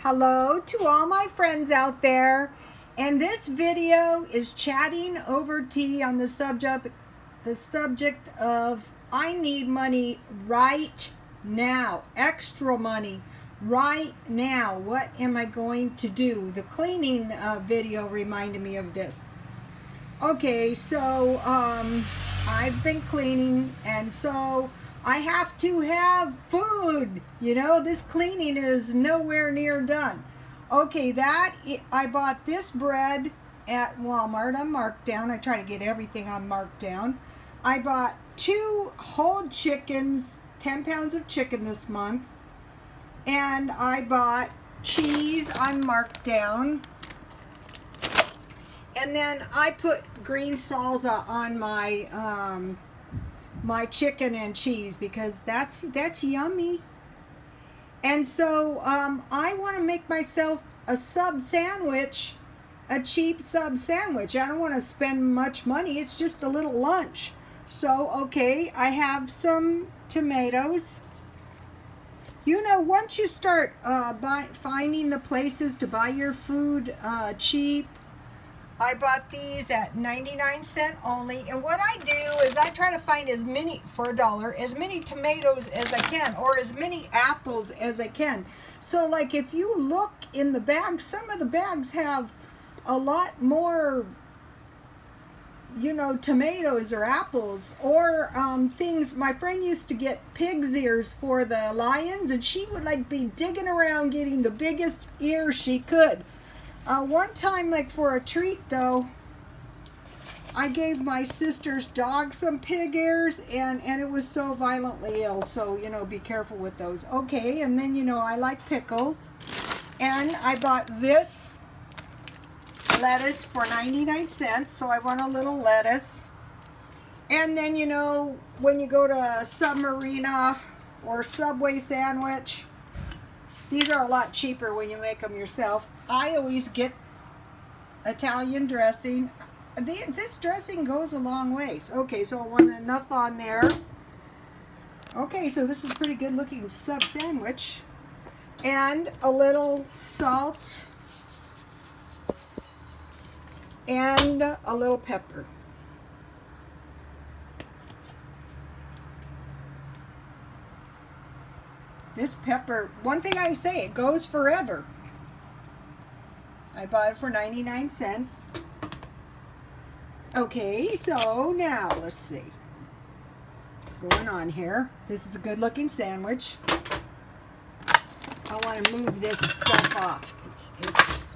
Hello to all my friends out there, and this video is chatting over tea on the subject of I need money right now, extra money right now. What am I going to do? The cleaning video reminded me of this. Okay, so I've been cleaning, and so I have to have food. You know, this cleaning is nowhere near done. Okay, I bought this bread at Walmart on markdown. I try to get everything on markdown. I bought 2 whole chickens, 10 pounds of chicken this month. And I bought cheese on markdown. And then I put green salsa on my my chicken and cheese because that's yummy. And so I want to make myself a sub sandwich, a cheap sub sandwich. I don't want to spend much money. It's just a little lunch. So okay, I have some tomatoes. You know, once you start finding the places to buy your food cheap, I bought these at 99¢ only, and what I do is I try to find for $1, as many tomatoes as I can, or as many apples as I can. So like if you look in the bags, some of the bags have a lot more, you know, tomatoes or apples, or things. My friend used to get pig's ears for the lions, and she would like be digging around getting the biggest ear she could. One time, like for a treat though, I gave my sister's dog some pig ears, and it was so violently ill, so, you know, be careful with those. Okay, and then, you know, I like pickles, and I bought this lettuce for 99¢, so I want a little lettuce. And then, you know, when you go to Submarina or Subway sandwich, these are a lot cheaper when you make them yourself. I always get Italian dressing. This dressing goes a long ways. Okay, so I want enough on there. Okay, so this is pretty good looking sub sandwich. And a little salt. And a little pepper. This pepper, one thing I say, it goes forever. I bought it for 99¢. Okay, so now let's see what's going on here. This is a good looking sandwich. I want to move this stuff off. It's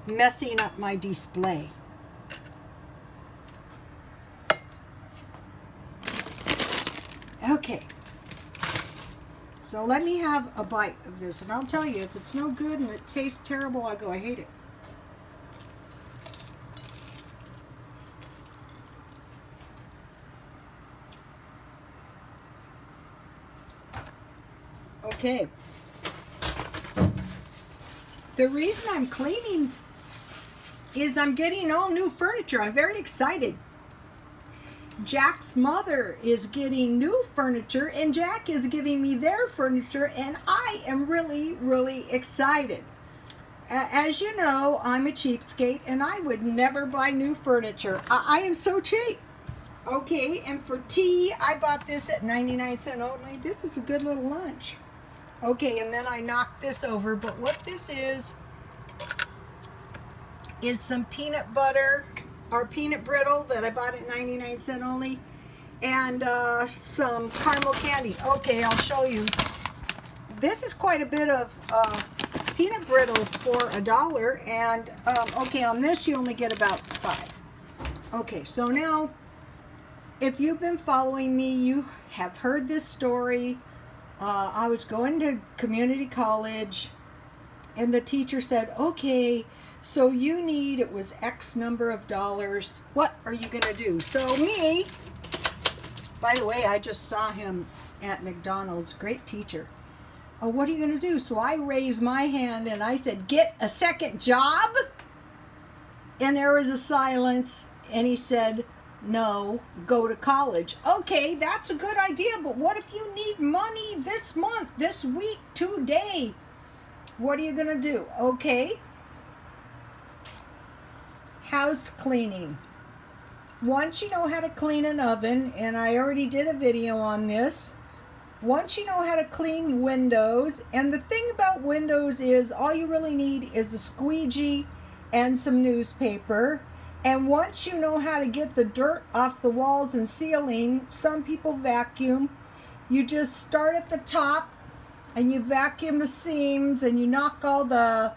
messing up my display. Okay. So let me have a bite of this, and I'll tell you, if it's no good and it tastes terrible, I hate it. Okay. The reason I'm cleaning is I'm getting all new furniture. I'm very excited. Jack's mother is getting new furniture, and Jack is giving me their furniture, and I am really, really excited. As you know, I'm a cheapskate, and I would never buy new furniture. I am so cheap. Okay, and for tea, I bought this at 99¢ only. This is a good little lunch. Okay, and then I knocked this over, but what this is some peanut butter or peanut brittle that I bought at 99¢ only, and some caramel candy. Okay, I'll show you. This is quite a bit of peanut brittle for $1, and okay, on this you only get about 5. Okay, so now, if you've been following me, you have heard this story. I was going to community college, and the teacher said, okay, so you need, it was X number of dollars. What are you going to do? So me, by the way, I just saw him at McDonald's, great teacher. Oh, what are you going to do? So I raised my hand and I said, get a second job? And there was a silence, and he said, no, go to college. Okay, that's a good idea, but what if you need money this month, this week, today? what are you going to do? Okay, house cleaning. Once you know how to clean an oven, and I already did a video on this, once you know how to clean windows, and the thing about windows is all you really need is a squeegee and some newspaper. And once you know how to get the dirt off the walls and ceiling, some people vacuum. You just start at the top and you vacuum the seams and you knock all the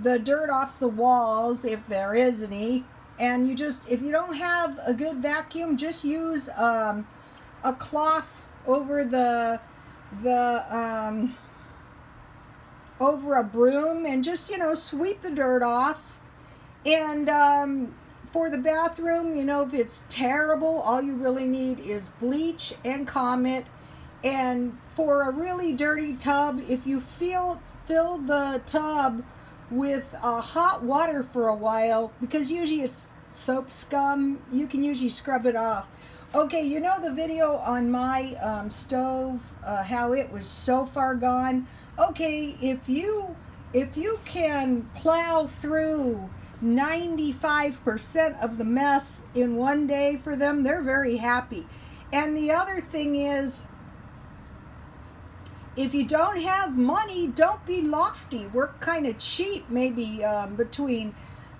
dirt off the walls if there is any. And you just, if you don't have a good vacuum, just use a cloth over over a broom and just, you know, sweep the dirt off. And for the bathroom, you know, if it's terrible, all you really need is bleach and Comet. And for a really dirty tub, if you fill the tub with hot water for a while, because usually it's soap scum, you can usually scrub it off. Okay, you know the video on my stove, how it was so far gone? Okay, if you can plow through 95% of the mess in one day for them, they're very happy. And the other thing is, if you don't have money, don't be lofty. Work kind of cheap, maybe between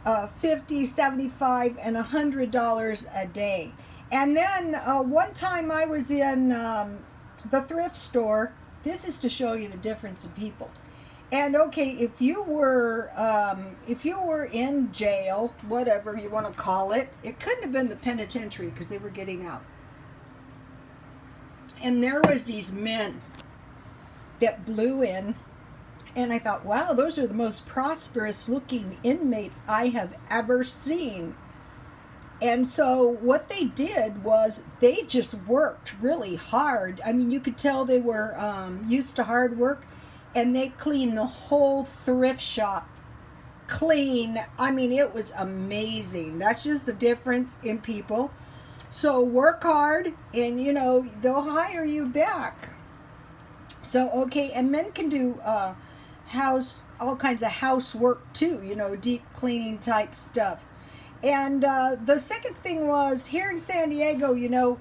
$50, $75, and $100 a day. And then one time I was in the thrift store. This is to show you the difference in people. And okay, if you were in jail, whatever you want to call it, it couldn't have been the penitentiary because they were getting out. And there was these men that blew in, and I thought, wow, those are the most prosperous looking inmates I have ever seen. And so what they did was they just worked really hard. I mean, you could tell they were used to hard work, and they cleaned the whole thrift shop clean. I mean, it was amazing. That's just the difference in people. So work hard, and you know, they'll hire you back. So, okay, and men can do all kinds of housework too, you know, deep cleaning type stuff. And the second thing was, here in San Diego, you know,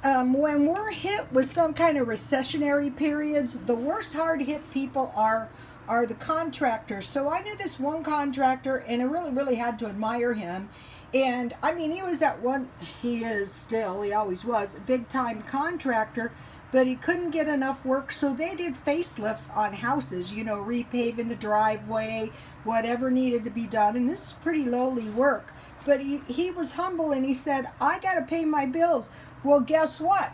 when we're hit with some kind of recessionary periods, the worst hard hit people are the contractors. So I knew this one contractor, and I really, really had to admire him. And I mean, he is still, he always was, a big time contractor. But he couldn't get enough work, so they did facelifts on houses, you know, repaving the driveway, whatever needed to be done. And this is pretty lowly work. But he was humble, and he said, I got to pay my bills. Well, guess what?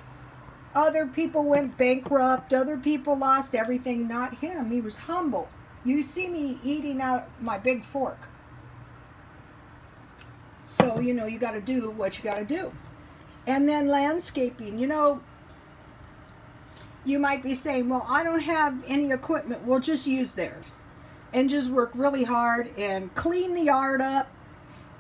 Other people went bankrupt. Other people lost everything, not him. He was humble. You see me eating out my big fork. So, you know, you got to do what you got to do. And then landscaping, you know, you might be saying, well, I don't have any equipment. Well, just use theirs and just work really hard and clean the yard up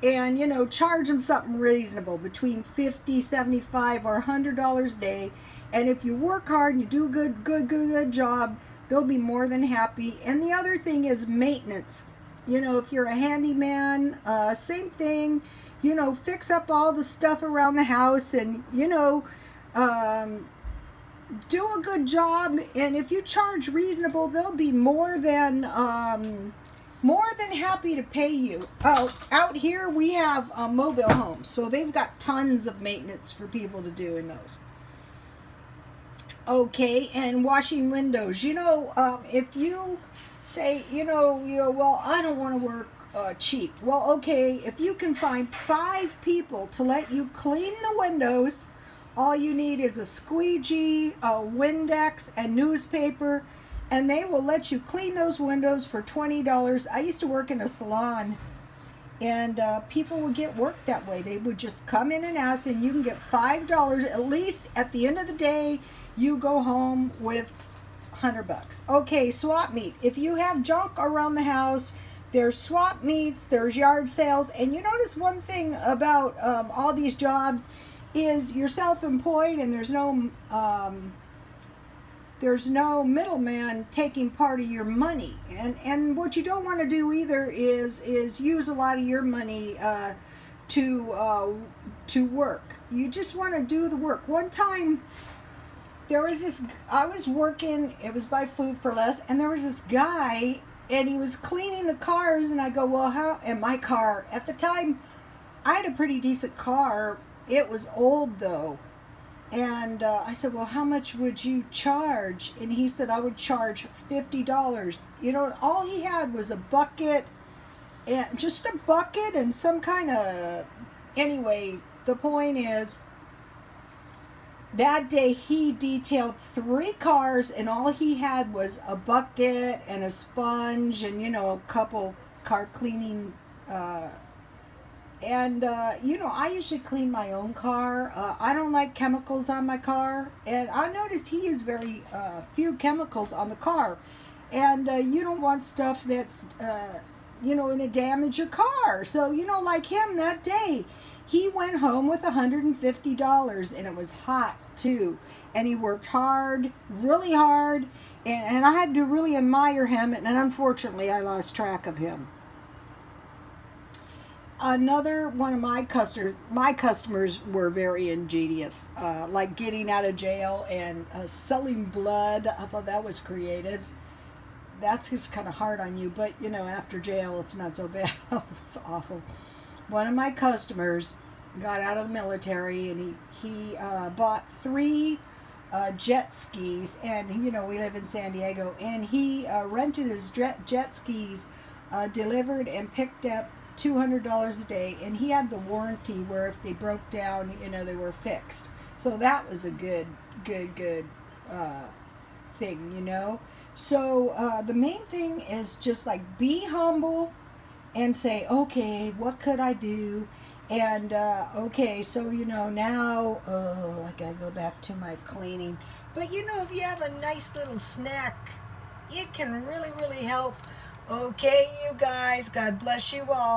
and, you know, charge them something reasonable between $50, $75, or $100 a day. And if you work hard and you do a good job, they'll be more than happy. And the other thing is maintenance. You know, if you're a handyman, same thing, you know, fix up all the stuff around the house and, you know, do a good job. And if you charge reasonable, they'll be more than happy to pay you. Oh, out here we have mobile homes, so they've got tons of maintenance for people to do in those. Okay, and washing windows. You know, if you say, you know, well, I don't want to work cheap. Well, okay, if you can find 5 people to let you clean the windows, all you need is a squeegee, a Windex, and newspaper, and they will let you clean those windows for $20. I used to work in a salon, and people would get work that way. They would just come in and ask, and you can get $5. At least at the end of the day, you go home with $100. Okay, swap meet. If you have junk around the house, there's swap meets, there's yard sales, and you notice one thing about all these jobs is you're self-employed and there's no there's no middleman taking part of your money. And what you don't want to do either is use a lot of your money to work. You just want to do the work. One time there was this, I was working, it was by Food for Less, and there was this guy, and he was cleaning the cars, and I go, well, how, and my car, at the time, I had a pretty decent car. It was old, though. And I said, well, how much would you charge? And he said, I would charge $50. You know, all he had was a bucket, and just a bucket and some kind of, anyway, the point is, that day he detailed 3 cars, and all he had was a bucket and a sponge and, you know, a couple car cleaning. You know, I usually clean my own car. I don't like chemicals on my car. And I noticed he used very few chemicals on the car. And you don't want stuff that's, you know, going to damage your car. So, you know, like him that day, he went home with $150, and it was hot too. And he worked hard, really hard, and I had to really admire him, and unfortunately I lost track of him. Another one of my customers were very ingenious, like getting out of jail and selling blood. I thought that was creative. That's just kind of hard on you, but you know, after jail it's not so bad. It's awful. One of my customers got out of the military, and he bought 3 jet skis, and you know, we live in San Diego, and he rented his jet skis delivered and picked up $200 a day, and he had the warranty where if they broke down, you know, they were fixed. So that was a good thing, you know. So the main thing is just like be humble and say, okay, what could I do? And okay, so you know, now I gotta go back to my cleaning. But you know, if you have a nice little snack, it can really help. Okay, you guys, God bless you all.